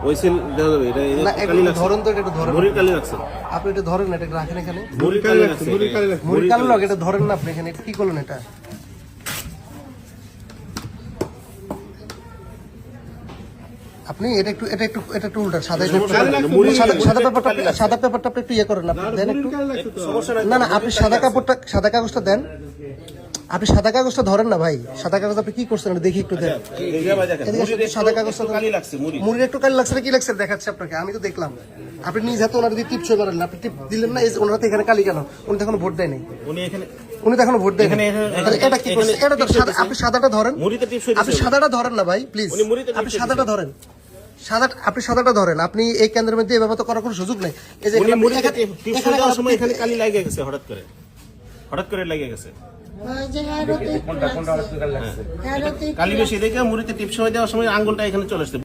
ওই সিল দেওয়া যাবে এটা না কালি একটু লাগছে ধরেন তো, এটা ধরেন মুড়ির কালি লাগছে আপনি, এটা ধরেন না, এটা রাখেন এখানে। মুড়ির কালি লাগছে মুড়ি কালো লাগে, এটা ধরেন না আপনি এখানে, এটা কি করলেন এটা? আপনি এটা একটু উল্টা, সাদা সাদা পেপারটা আপনি একটু ইয়ে করেন, আপনি দেন একটু। সমস্যা নাই না আপনি সাদা কাগজটা দেন, আপনি সাদা কাগজটা ধরেন না ভাই, সাদা কাগজ আপনি কি করছেন দেখি একটু দেন। এদিকে সাদা কাগজটা কালি লাগছে মুড়ির একটু কালি লাগছে না, কি লাগছে দেখাচ্ছে আপনাকে, আমি তো দেখলাম। আপনি নিজ হাতে ওনার দিয়ে টিপস করেন না, আপনি টিপ দিলেন না, ওনার হাতে এখানে কালি কেন? উনি তো এখনো ভোট দেয়নি, উনি তো এখনো ভোট দেয়নি। এটা কি করছে? এটা তো আপনি সাদাটা ধরেন, আপনি সাদাটা ধরেন না ভাই প্লিজ, আপনি সাদাটা ধরেন, আপনি সাদাটা ধরেন। আপনি এই কেন্দ্রের মধ্যে এভাবে তো করার কোনো সুযোগ নেই। এই যে এখানে কালি লাগে গেছে হঠাৎ করে লাগে গেছে কালি বেশি দেখে মুড়িতে টিপস হয়ে দেওয়ার সময় আঙ্গুলটা এখানে চলে আসছে।